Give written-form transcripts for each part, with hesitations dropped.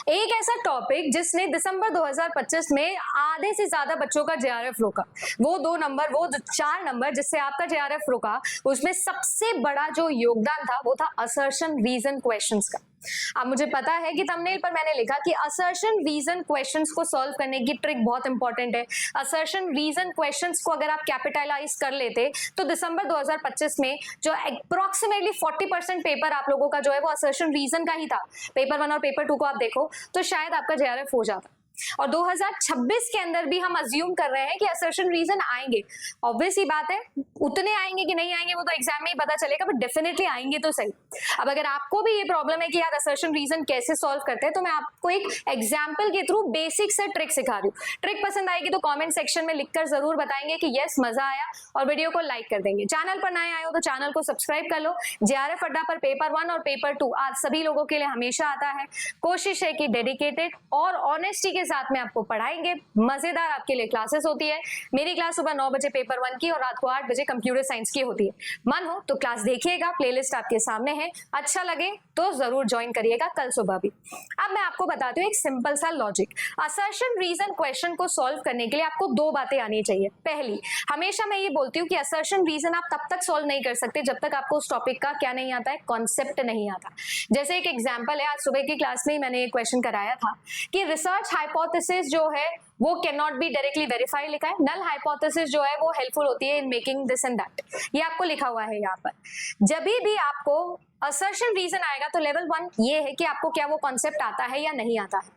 एक ऐसा टॉपिक जिसने दिसंबर 2025 में आधे से ज्यादा बच्चों का जेआरएफ रोका, वो 4 नंबर जिससे आपका जेआरएफ रोका, उसमें सबसे बड़ा जो योगदान था वो था असर्शन रीजन क्वेश्चंस का। अब मुझे पता है कि थंबनेल पर मैंने लिखा कि असर्शन रीजन क्वेश्चंस को सॉल्व करने की ट्रिक बहुत इंपॉर्टेंट है। असर्शन रीजन क्वेश्चंस को अगर आप कैपिटलाइज कर लेते तो दिसंबर 2025 में जो अप्रोक्सीमेटली 40% पेपर आप लोगों का जो है वो असर्शन रीजन का ही था। पेपर 1 और पेपर 2 को आप देखो तो शायद आपका जेआरएफ हो जाता। और 2026 के अंदर भी हम अज्यूम कर रहे हैं कि असर्शन रीजन आएंगे। ऑब्वियस ही बात है, उतने आएंगे कि नहीं आएंगे वो तो एग्जाम में ही पता चलेगा, बट डेफिनेटली आएंगे तो सही। अब अगर आपको भी ये प्रॉब्लम है कि यार असर्शन रीजन कैसे सॉल्व करते हैं, तो मैं आपको एक एग्जाम्पल के थ्रू बेसिक से ट्रिक सिखा रही हूँ। ट्रिक पसंद आएगी तो कॉमेंट सेक्शन में लिखकर जरूर बताएंगे कि यस मजा आया, और वीडियो को लाइक कर देंगे। चैनल पर नए आए हो तो चैनल को सब्सक्राइब कर लो। जेआरएफ अड्डा पर पेपर 1 और पेपर 2 आज सभी लोगों के लिए हमेशा आता है। कोशिश है कि डेडिकेटेड और ऑनेस्टी के साथ में आपको पढ़ाएंगे। मजेदार आपके लिए क्लासेस होती है। मेरी क्लास सुबह 9 बजे पेपर 1 की और रात को 8 बजे कंप्यूटर साइंस की होती है। मन हो तो क्लास देखिएगा, प्लेलिस्ट आपके सामने है, अच्छा लगे तो जरूर ज्वाइन करिएगा कल सुबह भी। अब मैं आपको बताती हूँ एक सिंपल सा लॉजिक। असर्शन रीजन क्वेश्चन को सॉल्व करने के लिए आपको 2 बातें आनी चाहिए। पहली, हमेशा मैं ये बोलती हूँ कि असर्शन रीजन आप तब तक सॉल्व नहीं कर सकते जब तक आपको उस टॉपिक का क्या नहीं आता है, कॉन्सेप्ट नहीं आता। जैसे एक एग्जाम्पल है, आज सुबह की क्लास में मैंने एक क्वेश्चन कराया था कि रिसर्च हाइपोथेसिस जो है वो can not be directly verified लिखा है। नल हाइपोथेसिस जो है वो हेल्पफुल होती है in making this and that, ये आपको लिखा हुआ है यहाँ पर। जब भी आपको असर्शन रीजन आएगा तो लेवल 1 ये है कि आपको क्या वो कॉन्सेप्ट आता है या नहीं आता है।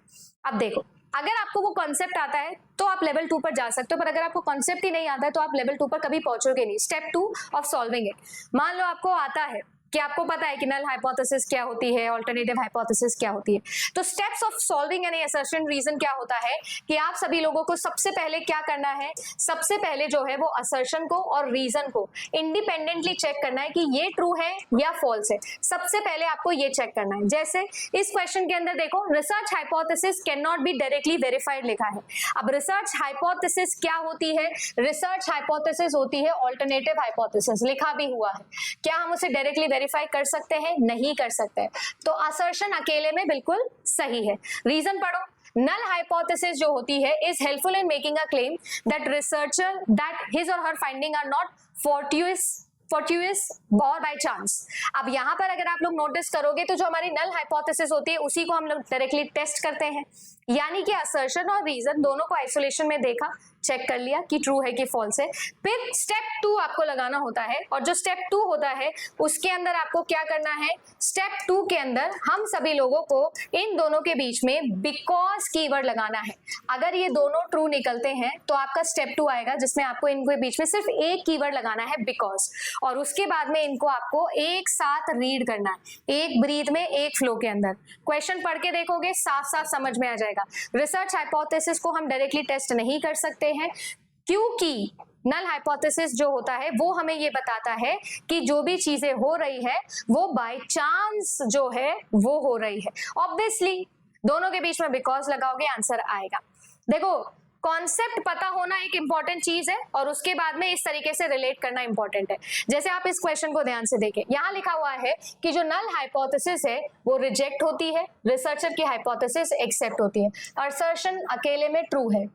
अब देखो, अगर आपको वो कॉन्सेप्ट आता है तो आप लेवल 2 पर जा सकते हो, पर अगर आपको कॉन्सेप्ट ही नहीं आता है तो आप लेवल 2 पर कभी पहुंचोगे नहीं। स्टेप 2 ऑफ सॉल्विंग इट, मान लो आपको आता है कि आपको पता है कि नल हाइपोथेसिस क्या होती है, अल्टरनेटिव हाइपोथेसिस क्या होती है, तो steps of solving any assertion reason क्या होता है कि आप सभी लोगों को सबसे पहले क्या करना है, सबसे पहले जो है वो असर्शन को और रीजन को इंडिपेंडेंटली चेक करना है कि ये ट्रू है या फॉल्स है। सबसे पहले आपको ये चेक करना है। जैसे इस क्वेश्चन के अंदर देखो, research hypothesis can not be directly verified लिखा है। अब रिसर्च हाइपोथेसिस क्या होती है? रिसर्च हाइपोथेसिस होती है अल्टरनेटिव हाइपोथेसिस, लिखा भी हुआ है। क्या हम उसे डायरेक्टली वेरीफाई कर सकते हैं? नहीं कर सकते। तो असर्शन अकेले में बिल्कुल सही है। रीजन पढ़ो, null hypothesis जो होती है is helpful in making a claim that researcher that his or her finding are not fortuitous और बाय चांस। अब यहाँ पर अगर आप लोग नोटिस करोगे तो जो हमारी नल हाइपोथेसिस होती है उसी को हम लोग डायरेक्टली टेस्ट करते हैं, यानी कि असर्शन और रीजन दोनों को आइसोलेशन में देखा, चेक कर लिया कि ट्रू है कि फॉल्स है। फिर स्टेप 2 आपको लगाना होता है, और जो स्टेप 2 होता है उसके अंदर आपको क्या करना है, स्टेप 2 के अंदर हम सभी लोगों को इन दोनों के बीच में बिकॉज कीवर्ड लगाना है। अगर ये दोनों ट्रू निकलते हैं तो आपका स्टेप 2 आएगा जिसमें आपको इनके बीच में सिर्फ एक कीवर्ड लगाना है, बिकॉज, और उसके बाद में इनको आपको एक साथ रीड करना है, एक ब्रीथ में, एक फ्लो के अंदर। क्वेश्चन पढ़ के देखोगे साफ साफ समझ में आ जाएगा। रिसर्च हाइपोथेसिस को हम डायरेक्टली टेस्ट नहीं कर सकते हैं क्योंकि नल हाइपोथेसिस जो होता है वो हमें ये बताता है कि जो भी चीजें हो रही है वो बाय चांस जो है वो हो रही है। ऑब्वियसली दोनों के बीच में बिकॉज लगाओगे, आंसर आएगा। देखो, कॉन्सेप्ट पता होना एक इंपॉर्टेंट चीज है और उसके बाद में इस तरीके से रिलेट करना इंपॉर्टेंट है। जैसे आप इस क्वेश्चन को ध्यान से देखें, यहाँ लिखा हुआ है कि जो नल हाइपोथेसिस है वो रिजेक्ट होती है, रिसर्चर की हाइपोथेसिस एक्सेप्ट होती है। असर्शन अकेले में ट्रू है,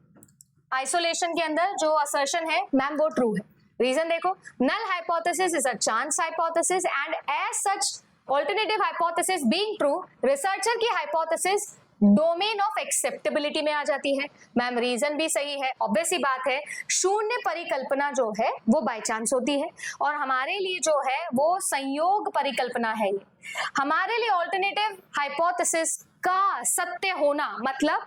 आइसोलेशन के अंदर जो असर्शन है मैम वो ट्रू है। रीजन देखो, null hypothesis is a chance hypothesis and as such alternative hypothesis being true, researcher की हाइपोथेसिस डोमेन ऑफ एक्सेप्टेबिलिटी में आ जाती है। मैम रीजन भी सही है, ऑब्वियस ही बात है, शून्य परिकल्पना जो है वो बाय चांस होती है और हमारे लिए जो है वो संयोग परिकल्पना है। हमारे लिए अल्टरनेटिव हाइपोथेसिस का सत्य होना मतलब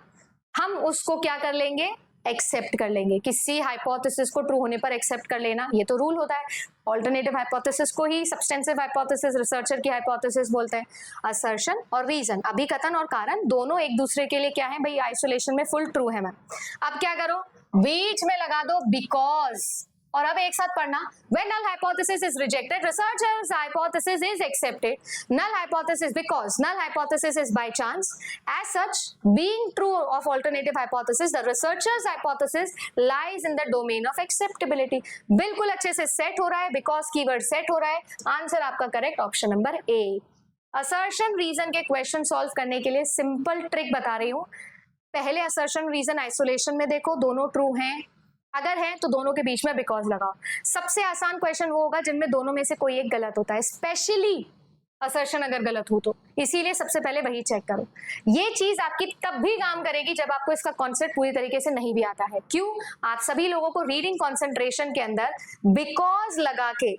हम उसको क्या कर लेंगे, एक्सेप्ट कर लेंगे। किसी हाइपोथेसिस को ट्रू होने पर एक्सेप्ट कर लेना, ये तो रूल होता है। अल्टरनेटिव हाइपोथेसिस को ही सब्सटेंसिव हाइपोथेसिस, रिसर्चर की हाइपोथेसिस बोलते हैं। असर्शन और रीजन, अभिकथन और कारण, दोनों एक दूसरे के लिए क्या है भाई, आइसोलेशन में फुल ट्रू है मैम। अब क्या करो, बीच में लगा दो बिकॉज, और अब एक साथ पढ़ना, when null hypothesis is rejected, researcher's hypothesis is accepted, null hypothesis because null hypothesis is by chance, as such being true of alternative hypothesis, the researcher's hypothesis lies in the domain of acceptability। बिल्कुल अच्छे से set हो रहा है, because keyword set हो रहा है, answer आपका correct option number A. Assertion reason के क्वेश्चन सॉल्व करने के लिए सिंपल ट्रिक बता रही हूँ। पहले असर्शन रीजन आइसोलेशन में देखो, दोनों ट्रू हैं, अगर है तो दोनों के बीच में बिकॉज लगाओ। सबसे आसान क्वेश्चन वो होगा जिनमें दोनों में से कोई एक गलत होता है, स्पेशली असर्शन अगर गलत हो तो, इसीलिए सबसे पहले वही चेक करो। ये चीज आपकी तब भी काम करेगी जब आपको इसका कॉन्सेप्ट पूरी तरीके से नहीं भी आता है। क्यों? आप सभी लोगों को रीडिंग कॉन्सेंट्रेशन के अंदर बिकॉज लगा के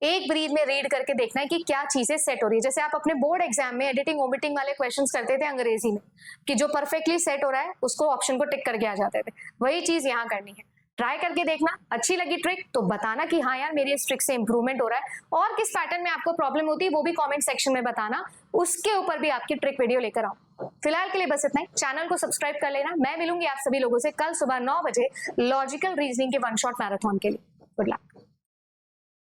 एक ब्रीथ में रीड करके देखना है कि क्या चीजें सेट हो रही है। जैसे आप अपने बोर्ड एग्जाम में एडिटिंग ओमिटिंग वाले क्वेश्चंस करते थे अंग्रेजी में, कि जो परफेक्टली सेट हो रहा है उसको ऑप्शन को टिक करके आ जाते थे, वही चीज यहाँ करनी है। ट्राई करके देखना, अच्छी लगी ट्रिक तो बताना कि हाँ यार मेरी इस ट्रिक से इंप्रूवमेंट हो रहा है, और किस पैटर्न में आपको प्रॉब्लम होती है वो भी कमेंट सेक्शन में बताना, उसके ऊपर भी आपकी ट्रिक वीडियो लेकर आऊं। फिलहाल के लिए बस इतना ही, चैनल को सब्सक्राइब कर लेना। मैं मिलूंगी आप सभी लोगों से कल सुबह 9 बजे लॉजिकल रीजनिंग के वन शॉट मैराथन के लिए। Good luck.